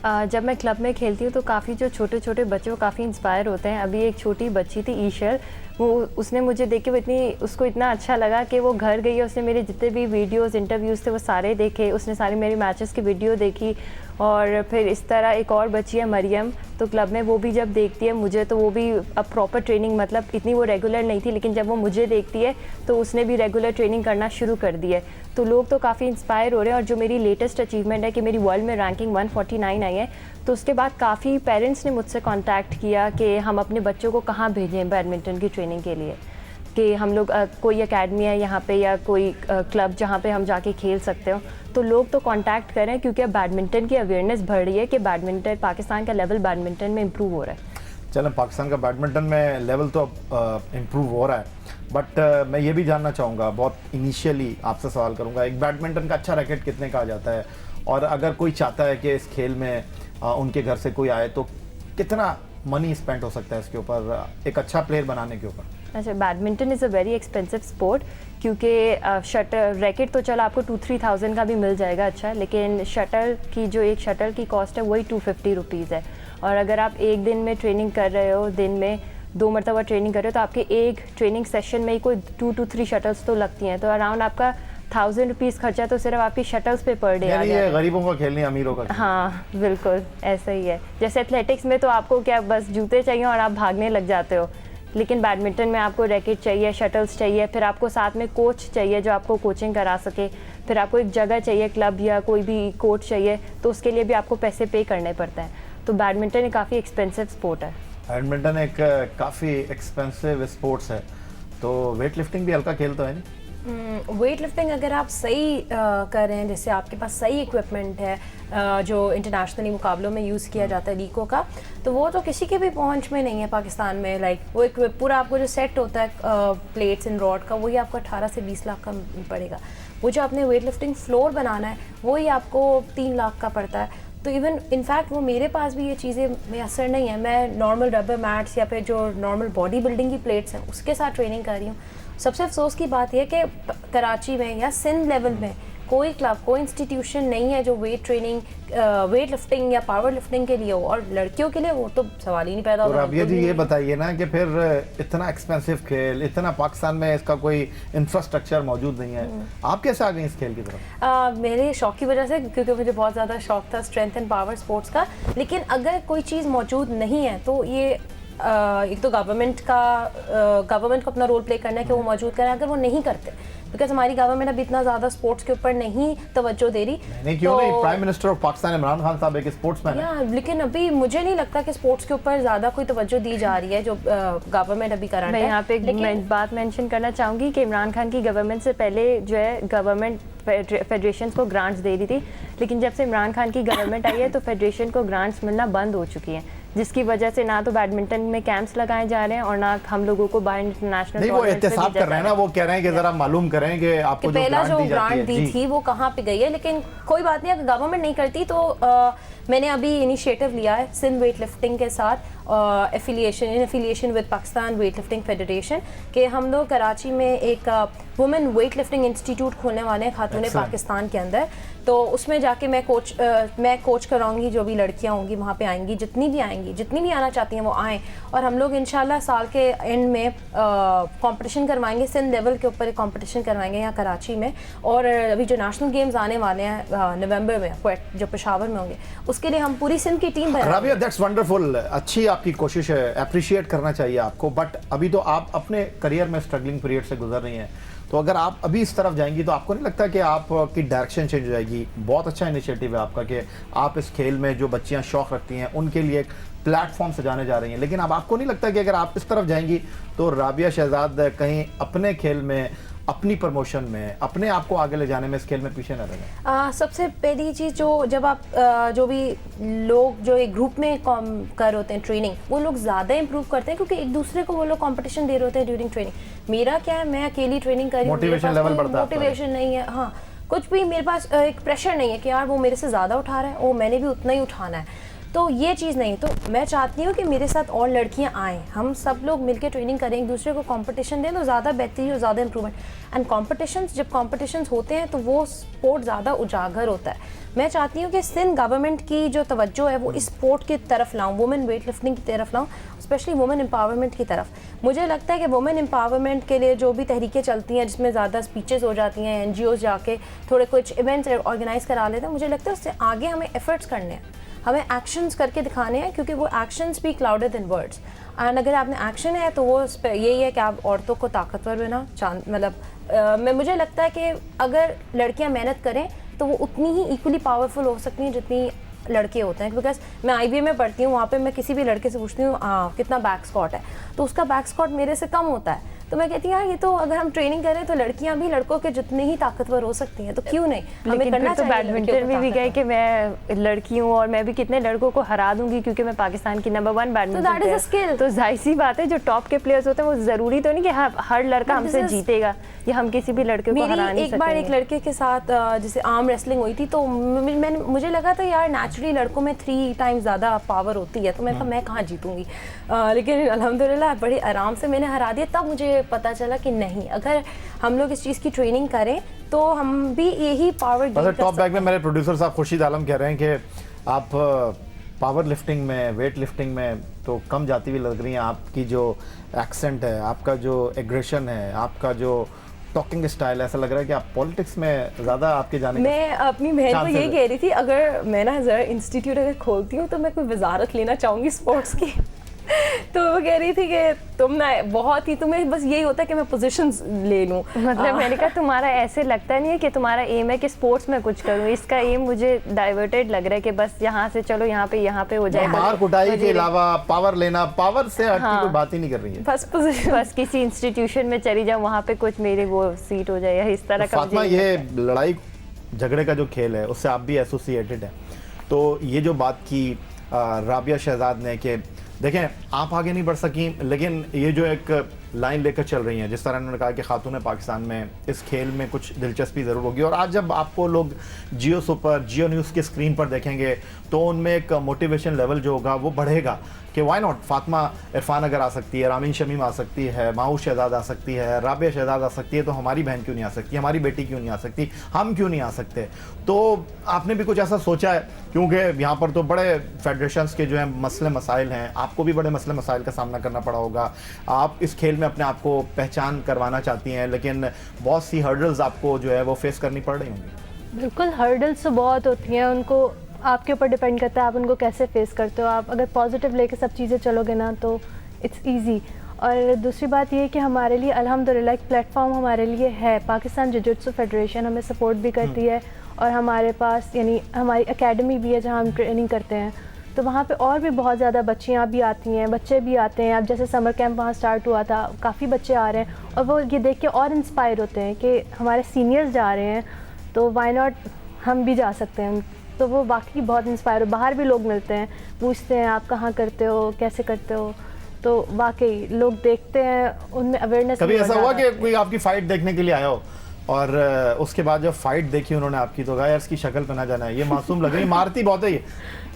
जब मैं क्लब में खेलती हूँ तो काफ़ी जो छोटे छोटे बच्चे वो काफ़ी इंस्पायर होते हैं। अभी एक छोटी बच्ची थी ईशल, उसने मुझे देख के उसको इतना अच्छा लगा कि वो घर गई, उसने मेरे जितने भी वीडियोस इंटरव्यूज़ थे वो सारे देखे, उसने सारी मेरी मैचेस की वीडियो देखी। और फिर इस तरह एक और बच्ची है मरियम, तो क्लब में वो भी जब देखती है मुझे तो वो भी अब प्रॉपर ट्रेनिंग, मतलब इतनी वो रेगुलर नहीं थी लेकिन जब वो मुझे देखती है तो उसने भी रेगुलर ट्रेनिंग करना शुरू कर दी है। तो लोग तो काफ़ी इंस्पायर हो रहे हैं। और जो मेरी लेटेस्ट अचीवमेंट है कि मेरी वर्ल्ड में रैंकिंग 149 आई है, तो उसके बाद काफ़ी पेरेंट्स ने मुझसे कांटेक्ट किया कि हम अपने बच्चों को कहाँ भेजें बैडमिंटन की ट्रेनिंग के लिए, कि हम लोग कोई एकेडमी है यहाँ पे या कोई क्लब जहाँ पे हम जाके खेल सकते हो। तो लोग तो कांटेक्ट करें क्योंकि अब बैडमिंटन की अवेयरनेस बढ़ रही है कि बैडमिंटन, पाकिस्तान का लेवल बैडमिंटन में इम्प्रूव हो रहा है। चलें, पाकिस्तान का बैडमिंटन में लेवल तो अब इम्प्रूव हो रहा है, बट मैं ये भी जानना चाहूँगा, बहुत इनिशियली आपसे सवाल करूँगा, एक बैडमिंटन का अच्छा रैकेट कितने का आ जाता है? और अगर कोई चाहता है कि इस खेल में उनके घर से कोई आए तो कितना मनी स्पेंड हो सकता है इसके ऊपर, एक अच्छा प्लेयर बनाने के ऊपर? अच्छा, badminton is a very expensive sport, क्योंकि शटल रैकेट तो चलो आपको 2-3 का भी मिल जाएगा अच्छा, लेकिन शटल की जो एक शटल की कॉस्ट है वही 250 रुपीज़ है। और अगर आप एक दिन में ट्रेनिंग कर रहे हो, दिन में 2 मरतबा ट्रेनिंग कर रहे हो, तो आपके एक ट्रेनिंग सेशन में ही कोई 2 to 3 शटल्स तो लगती हैं, तो अराउंड आपका 1000 रुपीज़ खर्चा तो सिर्फ आपकी शटल्स पे पर डे आ जाता है। गरीबों का खेल नहीं, अमीरों का खेल। हाँ बिल्कुल ऐसा ही है। जैसे एथलेटिक्स में तो आपको क्या बस जूते चाहिए और आप भागने लग जाते हो, लेकिन बैडमिंटन में आपको रैकेट चाहिए, शटल्स चाहिए, फिर आपको साथ में कोच चाहिए जो आपको कोचिंग करा सके, फिर आपको एक जगह चाहिए, क्लब या कोई भी कोच चाहिए, तो उसके लिए भी आपको पैसे पे करने पड़ते हैं। तो बैडमिंटन एक काफ़ी एक्सपेंसिव स्पोर्ट है। बैडमिंटन एक काफ़ी एक्सपेंसिव स्पोर्ट्स है, तो वेट लिफ्टिंग भी हल्का खेल तो है नहीं? वेट लिफ्टिंग अगर आप सही कर रहे हैं, जैसे आपके पास सही इक्विपमेंट है जो इंटरनेशनली मुकाबलों में यूज़ किया जाता है लीको का, तो वो तो किसी के भी पहुंच में नहीं है पाकिस्तान में। लाइक वो एक पूरा आपको जो सेट होता है प्लेट्स एंड रॉड का, वही आपको 18 से 20 लाख का पड़ेगा। वो जो आपने वेट लिफ्टिंग फ्लोर बनाना है वही आपको 3 लाख का पड़ता है। तो इवन इनफैक्ट वो मेरे पास भी ये चीज़ें मैसर नहीं है। मैं नॉर्मल रबर मैट्स या फिर जो नॉर्मल बॉडी बिल्डिंग की प्लेट्स हैं उसके साथ ट्रेनिंग कर रही हूँ। सबसे अफसोस की बात यह कि कराची में या सिंध लेवल में कोई क्लब, कोई इंस्टीट्यूशन नहीं है जो वेट ट्रेनिंग, वेट लिफ्टिंग या पावर लिफ्टिंग के लिए हो, और लड़कियों के लिए वो तो सवाल ही नहीं पैदा होता। राबिया जी ये बताइए ना कि फिर इतना एक्सपेंसिव खेल, इतना पाकिस्तान में इसका कोई इंफ्रास्ट्रक्चर मौजूद नहीं है, आप कैसे आ गए इस खेल की तरफ? मेरे शौक की वजह से, क्योंकि मुझे बहुत ज़्यादा शौक था स्ट्रेंथ एंड पावर स्पोर्ट्स का। लेकिन अगर कोई चीज़ मौजूद नहीं है तो ये एक तो गवर्नमेंट को अपना रोल प्ले करना है कि वो मौजूद करें। अगर वो नहीं करते, बिकॉज हमारी गवर्नमेंट अभी इतना ज़्यादा स्पोर्ट्स के ऊपर नहीं तवज्जो दे रही। नहीं, क्यों नहीं? Prime minister of Pakistan Imran Khan साहब एक स्पोर्ट्समैन है। लेकिन अभी मुझे नहीं लगता कि स्पोर्ट्स के ऊपर ज़्यादा कोई तवज्जो दी जा रही है जो गवर्नमेंट अभी कर रहा है। मैं यहाँ पे एक बात मेंशन करना चाहूँगी कि इमरान खान की गवर्नमेंट से पहले जो है गवर्नमेंट फेडरेशन को ग्रांट्स दे रही थी, लेकिन जब से इमरान खान की गवर्नमेंट आई है तो फेडरेशन को ग्रांट्स मिलना बंद हो चुकी हैं, जिसकी वजह से ना तो बैडमिंटन में कैंप्स लगाए जा रहे हैं और ना हम लोगों को बाहर इंटरनेशनल नहीं, वो एहतसाब कर रहे हैं ना, वो कह रहे हैं कि जरा मालूम करें कि आपको पहला जो ग्रांट दी थी वो कहाँ पे गई है। लेकिन कोई बात नहीं, अगर गवर्नमेंट नहीं करती तो मैंने अभी इनिशिएटिव लिया है सिंध वेट लिफ्टिंग के साथ affiliation with Pakistan weight lifting federation कि हम लोग कराची में एक वुमेन वेट लिफ्टिंग इंस्टीट्यूट खोलने वाले हैं खातून पाकिस्तान के अंदर। तो उसमें जाके मैं कोच कराऊंगी, जो भी लड़कियां होंगी वहाँ पे आएंगी, जितनी भी आना चाहती हैं वो आएँ, और हम लोग इंशाल्लाह साल के एंड में कंपटीशन करवाएंगे, सिंध लेवल के ऊपर एक कंपटीशन करवाएंगे यहाँ कराची में। और अभी जो नेशनल गेम्स आने वाले हैं नवंबर में जो पेशावर में होंगे, उसके लिए हम पूरी सिंध की टीम बनाएंगे। राबिया, दैट्स वंडरफुल, अच्छी आपकी कोशिश है, अप्रिशिएट करना चाहिए आपको। बट अभी तो आप अपने करियर में स्ट्रगलिंग पीरियड से गुजर रही हैं, तो अगर आप अभी इस तरफ जाएंगी तो आपको नहीं लगता कि आपकी डायरेक्शन चेंज हो जाएगी? बहुत अच्छा इनिशिएटिव है आपका कि आप इस खेल में जो बच्चियां शौक रखती हैं उनके लिए एक प्लेटफॉर्म से जाने जा रही हैं, लेकिन अब आपको नहीं लगता कि अगर आप इस तरफ जाएंगी तो राबिया शहजाद कहीं अपने खेल में, अपनी प्रमोशन में, अपने आप को आगे ले जाने में इस खेल में पीछे न रह जाए? सबसे पहली चीज़ जब आप जो भी लोग जो एक ग्रुप में कर होते हैं ट्रेनिंग, वो लोग ज़्यादा इंप्रूव करते हैं क्योंकि एक दूसरे को वो लोग कंपटीशन दे रहे होते हैं ड्यूरिंग ट्रेनिंग। मेरा क्या है, मैं अकेली ट्रेनिंग कर रही हूँ, मोटिवेशन लेवल बढ़ता है, मोटिवेशन नहीं है, हाँ कुछ भी मेरे पास एक प्रेशर नहीं है कि यार वो मेरे से ज़्यादा उठा रहा है, वो मैंने भी उतना ही उठाना है, तो ये चीज़ नहीं। तो मैं चाहती हूँ कि मेरे साथ और लड़कियाँ आएँ, हम सब लोग मिलकर ट्रेनिंग करें, एक दूसरे को कंपटीशन दें तो ज़्यादा बेहतरी और ज़्यादा इंप्रूवमेंट। एंड कॉम्पिटिशन्स, जब कॉम्पिटिशन्स होते हैं तो वो स्पोर्ट ज़्यादा उजागर होता है। मैं चाहती हूँ कि सिंध गवर्नमेंट की जो तवज्जो है वो इस स्पोर्ट की तरफ लाऊं, वुमेन वेट लिफ्टिंग की तरफ लाऊं, स्पेशली वुमेन एम्पावरमेंट की तरफ। मुझे लगता है कि वुमेन एम्पावरमेंट के लिए जो भी तहरीकें चलती हैं जिसमें ज़्यादा स्पीचेस हो जाती हैं, NGOs जाके थोड़े कुछ इवेंट्स ऑर्गेनाइज करा लेते हैं, मुझे लगता है उससे आगे हमें एफर्ट्स करने हैं, हमें एक्शंस करके दिखाने हैं, क्योंकि वो action speak louder than words. And अगर आपने एक्शन है तो वो यही है कि आप औरतों को ताकतवर बना, मतलब मुझे लगता है कि अगर लड़कियां मेहनत करें तो वो उतनी ही इक्वली पावरफुल हो सकती हैं जितनी लड़के होते हैं। बिकॉज मैं IBA में पढ़ती हूँ, वहाँ पे मैं किसी भी लड़के से पूछती हूँ कितना बैक स्क्वाट है, तो उसका बैक स्क्वाट मेरे से कम होता है। तो मैं कहती हूँ यार ये तो अगर हम ट्रेनिंग करें तो लड़कियां भी लड़कों के जितने ही ताकतवर हो सकती हैं, तो क्यों नहीं हमें करना तो चाहिए। बैडमिंटन में भी गए कि मैं लड़की हूँ और मैं भी कितने लड़कों को हरा दूंगी क्योंकि मैं पाकिस्तान की नंबर 1 बैडमिंटन तो स्किल, तो जाहिर सी बात है जो टॉप के प्लेयर्स होते हैं वो जरूरी तो नहीं कि हर लड़का हमसे जीतेगा या हम किसी भी लड़के को हरा नहीं एक बार एक लड़के के साथ जैसे आर्म रेसलिंग हुई थी, तो मुझे लगा था यार नेचुरली लड़कों में 3 टाइम्स ज़्यादा पावर होती है, तो मैंने कहा मैं कहाँ जीतूंगी, लेकिन अल्हम्दुलिल्लाह बड़े आराम से मैंने हरा दिया। तब मुझे पता चला कि नहीं, अगर हम लोग इस चीज़ की ट्रेनिंग करें तो हम भी यही पावर गेन कर सकते हैं। टॉप बैग में मेरे प्रोड्यूसर साहब खुर्शीद आलम कह रहे हैं कि आप पावर लिफ्टिंग में, वेट लिफ्टिंग में तो कम जाती हुई लग रही हैं। आपकी जो एक्सेंट है, आपका जो एग्रेशन है, आपका जो टॉकिंग स्टाइल, ऐसा लग रहा है कि आप पॉलिटिक्स में ज़्यादा आपके जाने। मैं अपनी बहन को यही कह रही थी, अगर मैं ना ज़रा इंस्टीट्यूट अगर खोलती हूँ तो मैं कोई वजारत लेना चाहूँगी स्पोर्ट्स की। तो वो कह रही थी कि तुम ना बहुत ही, तुम्हें बस यही होता है कि मैं पोजीशंस ले लूं। मतलब मैंने कहा तुम्हारा ऐसे लगता नहीं है कि तुम्हारा एम है कि स्पोर्ट्स में कुछ करूं, इसका एम मुझे डाइवर्टेड लग रहा है कि बस यहाँ से चलो यहाँ पे हो जाए। मार कुटाई के अलावा पावर लेना, पावर से हटके कोई बात ही नहीं कर रही है। फर्स्ट पोजीशन, बस किसी इंस्टीट्यूशन में चली जाऊं, वहाँ पे कुछ मेरी वो सीट हो जाए या इस तरह का। फातिमा, ये लड़ाई झगड़े का जो खेल है उससे आप भी एसोसिएटेड है, तो ये जो बात की राबिया शहजाद ने कि देखें आप आगे नहीं बढ़ सकी, लेकिन ये जो एक लाइन लेकर चल रही हैं, जिस तरह उन्होंने कहा कि खातून पाकिस्तान में इस खेल में कुछ दिलचस्पी ज़रूर होगी, और आज जब आपको लोग जियो सुपर, जियो न्यूज़ की स्क्रीन पर देखेंगे तो उनमें एक मोटिवेशन लेवल जो होगा वो बढ़ेगा कि वाई नॉट, फातिमा इरफान अगर आ सकती है, रामीन शमीम आ सकती है, माहूर शहजाद आ सकती है, राबिया शहजाद आ सकती है, तो हमारी बहन क्यों नहीं आ सकती, हमारी बेटी क्यों नहीं आ सकती, हम क्यों नहीं आ सकते। तो आपने भी कुछ ऐसा सोचा है, क्योंकि यहाँ पर तो बड़े फेडरेशंस के जो है मसले मसाइल हैं, आपको भी बड़े मसले मसाइल का सामना करना पड़ा होगा, आप इस खेल में अपने आप को पहचान करवाना चाहती हैं, लेकिन बहुत सी हर्डल्स आपको जो है वो फेस करनी पड़ रही होंगी। बिल्कुल, हर्डल्स तो बहुत होती हैं, उनको आपके ऊपर डिपेंड करता है आप उनको कैसे फेस करते हो। आप अगर पॉजिटिव लेके सब चीज़ें चलोगे ना तो इट्स इजी। और दूसरी बात ये है कि हमारे लिए अल्हम्दुलिल्लाह एक प्लेटफॉर्म हमारे लिए है, पाकिस्तान जिजित्सु फेडरेशन हमें सपोर्ट भी करती है, और हमारे पास यानी हमारी एकेडमी भी है जहाँ हम ट्रेनिंग करते हैं, तो वहाँ पे और भी बहुत ज़्यादा बच्चियाँ भी आती हैं, बच्चे भी आते हैं। अब जैसे समर कैंप वहाँ स्टार्ट हुआ था, काफ़ी बच्चे आ रहे हैं और वो ये देख के और इंस्पायर होते हैं कि हमारे सीनियर्स जा रहे हैं तो वाई नॉट हम भी जा सकते हैं। तो वो वाकई बहुत इंस्पायर हो, बाहर भी लोग मिलते हैं, पूछते हैं आप कहाँ करते हो, कैसे करते हो, तो वाकई लोग देखते हैं, उनमें अवेयरनेस। कभी ऐसा हुआ कि कोई आपकी फ़ाइट देखने के लिए आया हो और उसके बाद जब फाइट देखी उन्होंने आपकी तो कहा यार इसकी शक्ल पे ना जाना है, ये मासूम लग रही है, मारती बहुत है ये?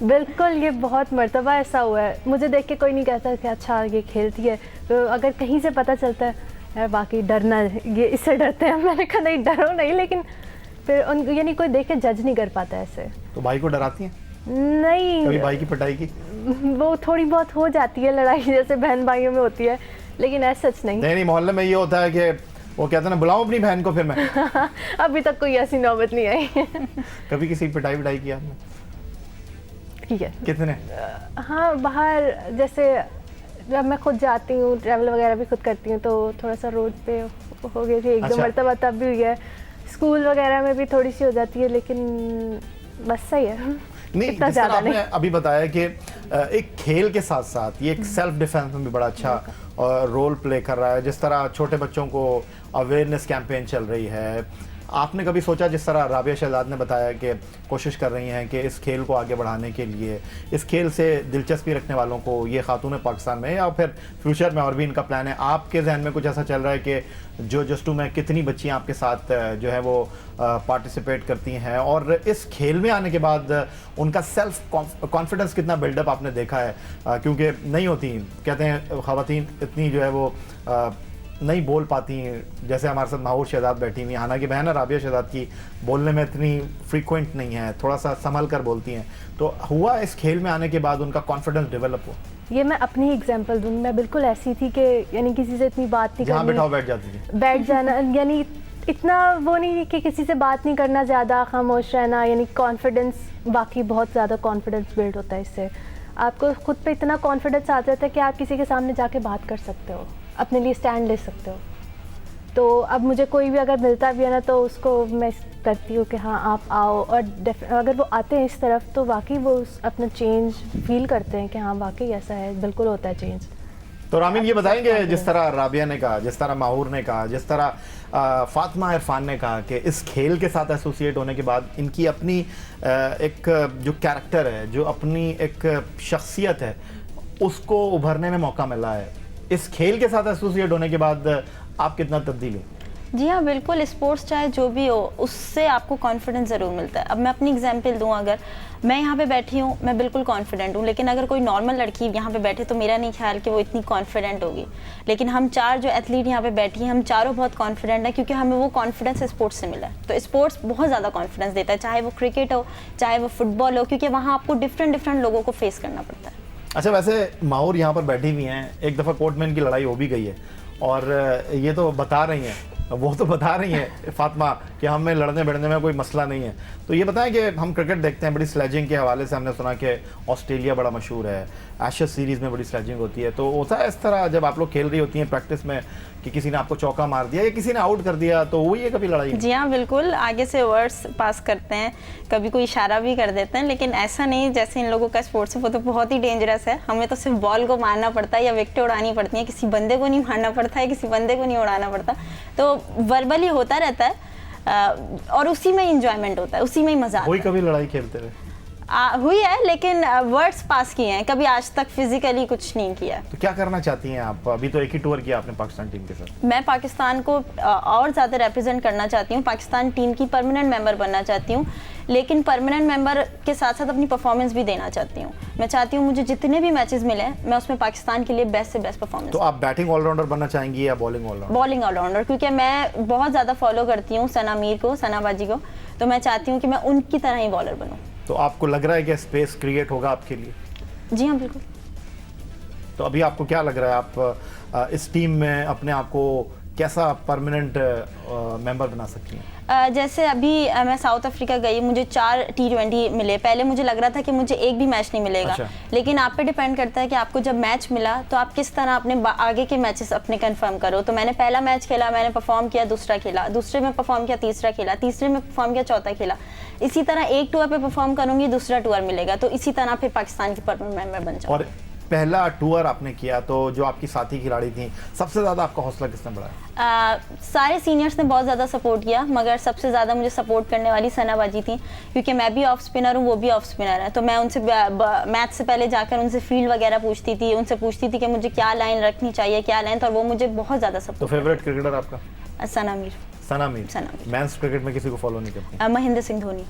बिल्कुल, ये बहुत मर्तबा ऐसा हुआ है, मुझे देख के कोई नहीं कहता कि अच्छा ये खेलती है, तो अगर कहीं से पता चलता है यार बाकी डरना, ये इससे डरते हैं, मैंने कहा नहीं डरो नहीं, लेकिन फिर उन यानी कोई देख के जज नहीं कर पाता ऐसे। तो भाई को डराती हैं? नहीं, कभी भाई की पिटाई की? वो थोड़ी बहुत हो जाती है लड़ाई, जैसे बहन भाइयों में होती है, लेकिन ऐसा सच नहीं। नहीं, मोहल्ले में ये होता है कि वो कहते हैं ना बुलाओ अपनी बहन को, फिर मैं अभी तक कोई ऐसी नौबत नहीं आई। कभी किसी पिटाई विटाई की आपने? ठीक है, कितने? हाँ, बाहर जैसे जब मैं खुद जाती हूँ, ट्रैवल वगैरह भी खुद करती हूँ, तो थोड़ा सा रोड पे हो गई थी एक दो मरतबा, तब भी हुई है। स्कूल वगैरह में भी थोड़ी सी हो जाती है, लेकिन बस सही है, नहीं, इतना जिस तरह ज़्यादा आपने नहीं। अभी बताया कि एक खेल के साथ साथ ये एक सेल्फ डिफेंस में भी बड़ा अच्छा रोल प्ले कर रहा है, जिस तरह छोटे बच्चों को अवेयरनेस कैंपेन चल रही है। आपने कभी सोचा, जिस तरह राबिया शहजाद ने बताया कि कोशिश कर रही हैं कि इस खेल को आगे बढ़ाने के लिए, इस खेल से दिलचस्पी रखने वालों को, ये खातून पाकिस्तान में या फिर फ्यूचर में और भी इनका प्लान है, आपके जहन में कुछ ऐसा चल रहा है कि जो जस्टू में कितनी बच्चियां आपके साथ जो है वो पार्टिसिपेट करती हैं, और इस खेल में आने के बाद उनका सेल्फ कॉन्फिडेंस कितना बिल्डअप आपने देखा है? क्योंकि नहीं होती, कहते हैं ख़वातीन इतनी जो है वो नहीं बोल पाती हैं, जैसे हमारे साथ माहूर शहजाद बैठी हुई, हालांकि बहन है राबिया शहजाद की, बोलने में इतनी फ्रीक्वेंट नहीं है, थोड़ा सा संभल कर बोलती हैं, तो हुआ इस खेल में आने के बाद उनका कॉन्फिडेंस डेवलप हो? ये मैं अपनी एग्जांपल दूँ, मैं बिल्कुल ऐसी थी कि यानी किसी से इतनी बात नहीं जहाँ करनी, बैठाओ बैठ जाती थी, बैठ जाना, यानी इतना वो नहीं कि किसी से बात नहीं करना, ज़्यादा खामोश रहना, यानी कॉन्फिडेंस, बाकी बहुत ज़्यादा कॉन्फिडेंस बिल्ड होता है इससे। आपको खुद पे इतना कॉन्फिडेंस आ जाता है कि आप किसी के सामने जाके बात कर सकते हो, अपने लिए स्टैंड ले सकते हो। तो अब मुझे कोई भी अगर मिलता भी है ना, तो उसको मैं करती हूँ कि हाँ आप आओ, और अगर वो आते हैं इस तरफ तो वाकई वो अपना चेंज फील करते हैं कि हाँ वाकई ऐसा है, बिल्कुल होता है चेंज। तो रामीन ये बताएंगे, जिस तरह राबिया ने कहा, जिस तरह माहूर ने कहा, जिस तरह फातिमा इरफान ने कहा कि इस खेल के साथ एसोसिएट होने के बाद इनकी अपनी एक जो कैरेक्टर है, जो अपनी एक शख्सियत है, उसको उभरने में मौका मिला है। इस खेल के साथ एसोसिएट होने के बाद आप कितना तब्दील हुई? जी हाँ, बिल्कुल, स्पोर्ट्स चाहे जो भी हो उससे आपको कॉन्फिडेंस ज़रूर मिलता है। अब मैं अपनी एग्जांपल दूँ, अगर मैं यहाँ पे बैठी हूँ, मैं बिल्कुल कॉन्फिडेंट हूँ, लेकिन अगर कोई नॉर्मल लड़की यहाँ पे बैठे तो मेरा नहीं ख्याल कि वो इतनी कॉन्फिडेंट होगी। लेकिन हम चार जो एथलीट यहाँ पे बैठी हैं, हम चारों बहुत कॉन्फिडेंट हैं, क्योंकि हमें वो कॉन्फिडेंस स्पोर्ट्स से मिला है। तो स्पोर्ट्स बहुत ज़्यादा कॉन्फिडेंस देता है, चाहे वो क्रिकेट हो, चाहे वो फुटबॉल हो, क्योंकि वहाँ आपको डिफरेंट लोगों को फेस करना पड़ता है। अच्छा, वैसे माहूर यहाँ पर बैठी हुई हैं, एक दफ़ा कोर्टमैन की लड़ाई हो भी गई है और ये तो बता रही हैं वो तो बता रही है फातिमा कि हमें लड़ने भिड़ने में कोई मसला नहीं है। तो ये बताएं कि हम क्रिकेट देखते हैं, बड़ी स्लेजिंग के हवाले से हमने सुना कि ऑस्ट्रेलिया बड़ा मशहूर है, एशेज सीरीज़ में बड़ी स्लेजिंग होती है, तो होता है इस तरह जब आप लोग खेल रही होती हैं प्रैक्टिस में कि किसी ने आपको चौका मार दिया या किसी ने आउट कर दिया, तो हुई है कभी लड़ाई? जी हाँ बिल्कुल, आगे से वर्ड्स पास करते हैं, कभी कोई इशारा भी कर देते हैं, लेकिन ऐसा नहीं जैसे इन लोगों का स्पोर्ट्स है, वो तो बहुत ही डेंजरस है। हमें तो सिर्फ बॉल को मारना पड़ता है या विकेट उड़ानी पड़ती है, किसी बंदे को नहीं मारना पड़ता है, किसी बंदे को नहीं उड़ाना पड़ता। तो वर्बली होता रहता है और उसी में इंजॉयमेंट होता है, उसी में ही मजा आता हुई है। कभी लड़ाई खेलते हुए? हुई है, लेकिन वर्ड्स पास किए हैं, कभी आज तक फिजिकली कुछ नहीं किया। तो क्या करना चाहती हैं आप? अभी तो एक ही टूर किया आपने पाकिस्तान टीम के साथ। मैं पाकिस्तान को और ज़्यादा रिप्रेजेंट करना चाहती हूँ, पाकिस्तान टीम की परमानेंट मेंबर बनना चाहती हूँ, लेकिन परमानेंट मेंबर के साथ साथ अपनी परफॉर्मेंस भी देना चाहती हूँ। मैं चाहती हूँ मुझे जितने भी मैचेस मिले मैं उसमें पाकिस्तान के लिए बेस्ट से बेस्ट परफॉर्मेंस। तो आप बैटिंग ऑलराउंडर बनना चाहेंगी या बॉलिंग ऑलराउंडर? बॉलिंग ऑलराउंडर, क्योंकि मैं बहुत ज़्यादा फॉलो करती हूँ सना मीर को, सना बाजी को, तो मैं चाहती हूँ कि मैं उनकी तरह ही बॉलर बनूँ। तो आपको लग रहा है कि स्पेस क्रिएट होगा आपके लिए? जी हाँ बिल्कुल। तो अभी आपको क्या लग रहा है, आप इस टीम में अपने आप को कैसा परमानेंट मेंबर बना सकती हैं? जैसे अभी मैं साउथ अफ्रीका गई, मुझे 4 T20 मिले। पहले मुझे लग रहा था कि मुझे एक भी मैच नहीं मिलेगा। अच्छा। लेकिन आप पे डिपेंड करता है कि आपको जब मैच मिला तो आप किस तरह अपने आगे के मैचेस अपने कंफर्म करो। तो मैंने पहला मैच खेला, मैंने परफॉर्म किया, दूसरा खेला, दूसरे में परफॉर्म किया, तीसरा खेला, तीसरे में परफॉर्म किया, चौथा खेला। इसी तरह एक टूर पे परफॉर्म करूंगी, दूसरा टूर मिलेगा, तो इसी तरह फिर पाकिस्तान की परमानेंट मेंबर बन जाऊँ। और पहला टूर आपने किया तो जो आपकी साथी खिलाड़ी थी, सबसे ज़्यादा आपका हौसला किसने बढ़ाया? सारे सीनियर्स ने बहुत ज़्यादा सपोर्ट किया, मगर सबसे ज़्यादा मुझे सपोर्ट करने वाली सना बाजी थी, क्योंकि मैं भी ऑफ स्पिनर हूँ, वो भी ऑफ स्पिनर है। तो मैं उनसे मैच से पहले जाकर उनसे फील्ड वगैरह पूछती थी, उनसे पूछती थी कि मुझे क्या लाइन रखनी चाहिए, क्या लाइन, तो वो मुझे बहुत ज़्यादा तो सपोर्ट। फेवरेट क्रिकेटर आपका? सना मीर। सना मीर। सना मीर। मेंस क्रिकेट में किसी को फॉलो नहीं करती? महेंद्र सिंह धोनी।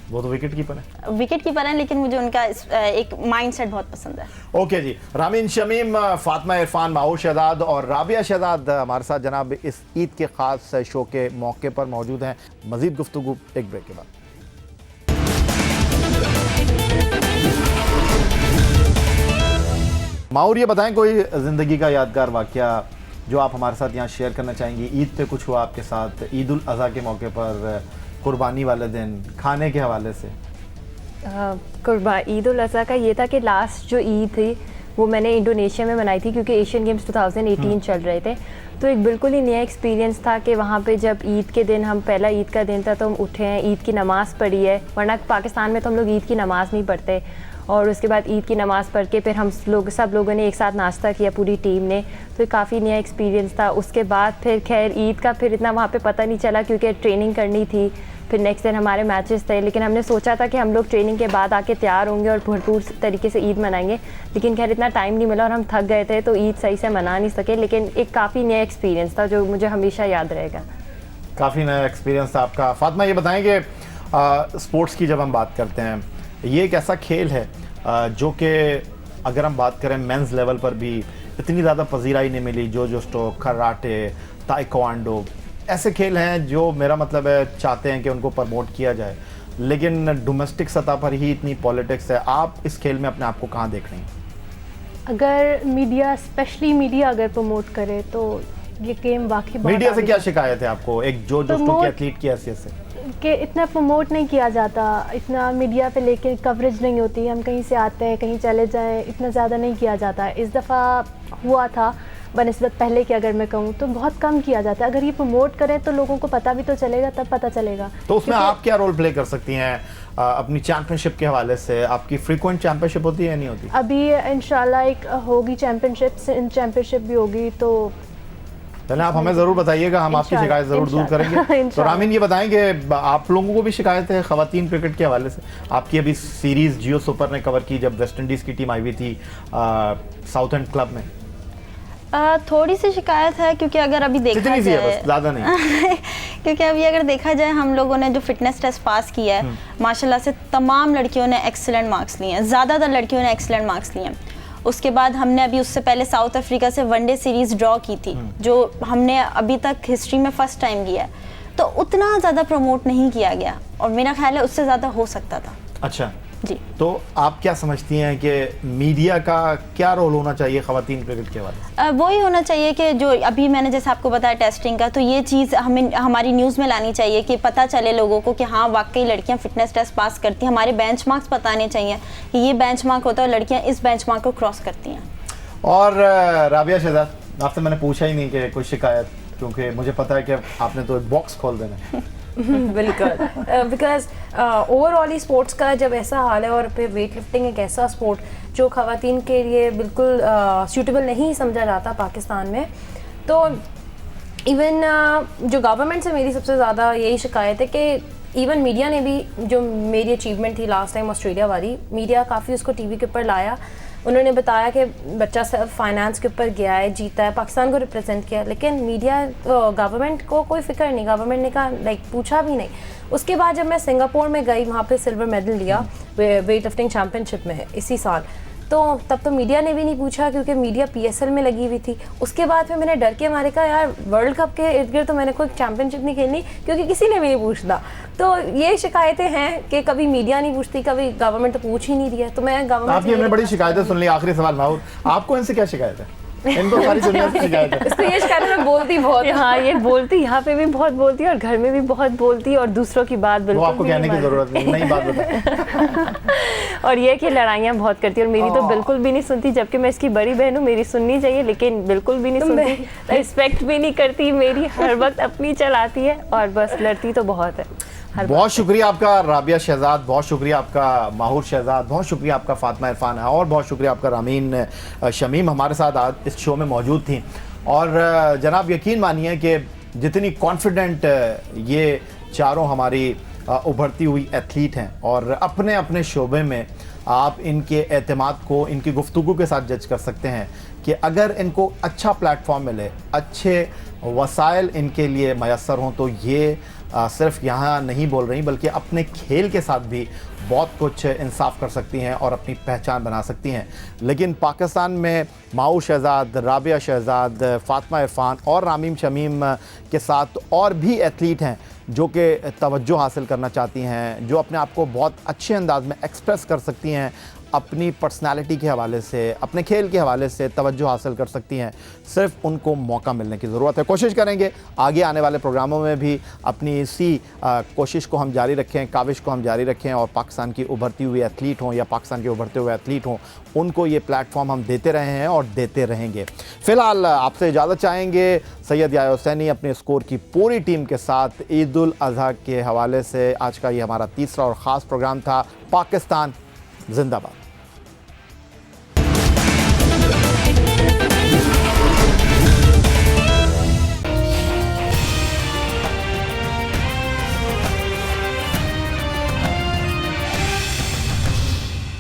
वो तो विकेट कीपर है। विकेट कीपर है, लेकिन मुझे उनका एक माइंडसेट बहुत पसंद है। ओके जी, रामीन शमीम, फातिमा इरफान, माहूर शहजाद और राबिया शहजाद हमारे साथ जनाब इस ईद के खास शो के मौके पर मौजूद हैं। मजीद गुफ्तगू एक ब्रेक के बाद। माहूर, ये बताएं कोई ज़िंदगी का यादगार वाक़या जो आप हमारे साथ यहाँ शेयर करना चाहेंगी? ईद पे कुछ हुआ आपके साथ, ईद उल अज़हा के मौके पर, कुर्बानी वाले दिन, खाने के हवाले से? ईद उल अज़हा का ये था कि लास्ट जो ईद थी वो मैंने इंडोनेशिया में मनाई थी, क्योंकि एशियन गेम्स 2018 चल रहे थे। तो एक बिल्कुल ही नया एक्सपीरियंस था कि वहाँ पे जब ईद के दिन, हम पहला ईद का दिन था, तो हम उठे हैं, ईद की नमाज़ पढ़ी है, वरना पाकिस्तान में तो हम लोग ईद की नमाज़ नहीं पढ़ते। और उसके बाद ईद की नमाज़ पढ़ के फिर हम सब लोगों ने एक साथ नाश्ता किया, पूरी टीम ने। तो काफ़ी नया एक्सपीरियंस था। उसके बाद फिर खैर ईद का फिर इतना वहाँ पे पता नहीं चला, क्योंकि ट्रेनिंग करनी थी, फिर नेक्स्ट दिन हमारे मैचेस थे। लेकिन हमने सोचा था कि हम लोग ट्रेनिंग के बाद आके तैयार होंगे और भरपूर तरीके से ईद मनाएंगे, लेकिन खैर इतना टाइम नहीं मिला और हम थक गए थे, तो ईद सही से मना नहीं सके। लेकिन एक काफ़ी नया एक्सपीरियंस था जो मुझे हमेशा याद रहेगा। काफ़ी नया एक्सपीरियंस था आपका। फातिमा, ये बताएंगे स्पोर्ट्स की जब हम बात करते हैं, ये एक ऐसा खेल है जो कि अगर हम बात करें मेंस लेवल पर भी इतनी ज़्यादा पजीराई नहीं मिली। जो स्टोक, कराटे, ताइक्वांडो, ऐसे खेल हैं जो मेरा मतलब है चाहते हैं कि उनको प्रमोट किया जाए, लेकिन डोमेस्टिक सतह पर ही इतनी पॉलिटिक्स है। आप इस खेल में अपने आप को कहाँ देख रही हैं? अगर मीडिया, स्पेशली मीडिया अगर प्रमोट करे तो ये गेम वाकई बहुत मीडिया से आगे क्या शिकायत है आपको एक जो की प्रमोट- एथलीट की हैसियत से? कि इतना प्रमोट नहीं किया जाता, इतना मीडिया पे लेके कवरेज नहीं होती। हम कहीं से आते हैं, कहीं चले जाएं, इतना ज़्यादा नहीं किया जाता है। इस दफ़ा हुआ था बनिस्बत पहले की अगर मैं कहूँ तो बहुत कम किया जाता है। अगर ये प्रमोट करें तो लोगों को पता भी तो चलेगा, तब पता चलेगा। तो उसमें आप क्या रोल प्ले कर सकती हैं अपनी चैंपियनशिप के हवाले से? आपकी फ्रीक्वेंट चैंपियनशिप होती है या नहीं होती? अभी इंशाल्लाह एक होगी चैंपियनशिप भी होगी, तो पहले आप हमें ज़रूर बताइएगा, हम आपकी शिकायत ज़रूर दूर करेंगे। तो रामीन, ये बताएंगे आप लोगों को भी शिकायत है ख़वातीन क्रिकेट के हवाले से? आपकी अभी सीरीज़ जियो सुपर ने कवर की जब वेस्ट इंडीज़ की टीम आई हुई थी साउथ एंड क्लब में। थोड़ी सी शिकायत है, क्योंकि अगर अभी देखा जितनी सी है, जाए बस ज़्यादा नहीं। क्योंकि अभी अगर देखा जाए हम लोगों ने जो फिटनेस टेस्ट पास किया है, माशाल्लाह से तमाम लड़कियों ने एक्सीलेंट मार्क्स लिए हैं, ज़्यादातर लड़कियों ने एक्सीलेंट मार्क्स लिए हैं। उसके बाद हमने अभी उससे पहले साउथ अफ्रीका से वनडे सीरीज़ ड्रॉ की थी, जो हमने अभी तक हिस्ट्री में फर्स्ट टाइम किया है। तो उतना ज़्यादा प्रमोट नहीं किया गया और मेरा ख्याल है उससे ज़्यादा हो सकता था। अच्छा, जी। तो आप क्या समझती हैं कि मीडिया का क्या रोल होना चाहिए ख़वातीन क्रिकेट के हवाले से? वही होना चाहिए कि जो अभी मैंने जैसे आपको बताया टेस्टिंग का, तो ये चीज़ हमें हमारी न्यूज़ में लानी चाहिए कि पता चले लोगों को कि हाँ वाकई लड़कियां फिटनेस टेस्ट पास करती हैं। हमारे बेंचमार्क्स बताने चाहिए कि ये बेंचमार्क होता है और लड़कियां इस बेंचमार्क को क्रॉस करती हैं। और राबिया शहजाद, आपसे मैंने पूछा ही नहीं कि कोई शिकायत, क्योंकि मुझे पता है कि आपने तो एक बॉक्स खोल देना है। बिल्कुल, बिकॉज ओवरऑल ही स्पोर्ट्स का जब ऐसा हाल है और फिर वेट लिफ्टिंग एक ऐसा स्पोर्ट जो ख़वातीन के लिए बिल्कुल सूटेबल नहीं समझा जाता पाकिस्तान में, तो इवन जो गवर्नमेंट से मेरी सबसे ज़्यादा यही शिकायत है कि इवन मीडिया ने भी, जो मेरी अचीवमेंट थी लास्ट टाइम ऑस्ट्रेलिया वाली, मीडिया काफ़ी उसको टीवी के ऊपर लाया। उन्होंने बताया कि बच्चा सेल्फ फाइनेंस के ऊपर गया है, जीता है, पाकिस्तान को रिप्रेजेंट किया, लेकिन मीडिया गवर्नमेंट को कोई फिक्र नहीं। गवर्नमेंट ने कहा लाइक पूछा भी नहीं। उसके बाद जब मैं सिंगापुर में गई, वहाँ पे सिल्वर मेडल लिया वेट लिफ्टिंग चैम्पियनशिप में इसी साल, तो तब तो मीडिया ने भी नहीं पूछा क्योंकि मीडिया PSL में लगी हुई थी। उसके बाद फिर मैंने डर के मारे कहा यार वर्ल्ड कप के इर्द गिर्द तो मैंने कोई चैम्पियनशिप नहीं खेलनी क्योंकि किसी ने भी नहीं पूछता। तो ये शिकायतें हैं कि कभी मीडिया नहीं पूछती, कभी गवर्नमेंट तो पूछ ही नहीं रही है। तो मैं गवर्नमेंट आपकी हमने बड़ी शिकायतें सुन ली। आखिरी सवाल माहूर, आपको इनसे क्या शिकायत है? इनको सारी दुनिया से शिकायत है। इसको ये शिकायत मैं बोलती बहुत। हाँ, ये बोलती, यहाँ पे भी बहुत बोलती है और घर में भी बहुत बोलती है और दूसरों की बात वो बिल्कुल आपको भी कहने नहीं की जरूरत नहीं, नई बात बताएं। और ये कि लड़ाइयाँ बहुत करती है और मेरी तो बिल्कुल भी नहीं सुनती, जबकि मैं इसकी बड़ी बहन हूँ, मेरी सुननी चाहिए, लेकिन बिल्कुल भी नहीं सुनती, रिस्पेक्ट भी नहीं करती मेरी, हर वक्त अपनी चलाती है और बस लड़ती तो बहुत है। बहुत शुक्रिया आपका राबिया शहजाद, बहुत शुक्रिया आपका माहूर शहजाद, बहुत शुक्रिया आपका फातिमा इरफान है, और बहुत शुक्रिया आपका रामीन शमीम हमारे साथ आज इस शो में मौजूद थी। और जनाब यकीन मानिए कि जितनी कॉन्फिडेंट ये चारों हमारी उभरती हुई एथलीट हैं और अपने अपने शोबे में आप इनके एतमाद को इनकी गुफ्तगू के साथ जज कर सकते हैं कि अगर इनको अच्छा प्लेटफॉर्म मिले, अच्छे वसाइल इनके लिए मैसर हों, तो ये सिर्फ यहाँ नहीं बोल रही बल्कि अपने खेल के साथ भी बहुत कुछ इंसाफ कर सकती हैं और अपनी पहचान बना सकती हैं। लेकिन पाकिस्तान में माहूर शहजाद, राबिया शहजाद, फातिमा इरफान और रामीम शमीम के साथ और भी एथलीट हैं जो कि तवज्जो हासिल करना चाहती हैं, जो अपने आप को बहुत अच्छे अंदाज में एक्सप्रेस कर सकती हैं, अपनी पर्सनालिटी के हवाले से, अपने खेल के हवाले से तवज्जो हासिल कर सकती हैं। सिर्फ उनको मौका मिलने की ज़रूरत है। कोशिश करेंगे आगे आने वाले प्रोग्रामों में भी अपनी इसी कोशिश को हम जारी रखें, काविश को हम जारी रखें, और पाकिस्तान की उभरती हुई एथलीट हों या पाकिस्तान के उभरते हुए एथलीट हों, उनको ये प्लेटफॉर्म हम देते रहे हैं और देते रहेंगे। फ़िलहाल आपसे इजाज़त चाहेंगे। सैयद याह्या हुसैनी अपने स्कोर की पूरी टीम के साथ ईद उल अज़हा के हवाले से आज का ये हमारा तीसरा और ख़ास प्रोग्राम था। पाकिस्तान जिंदाबाद।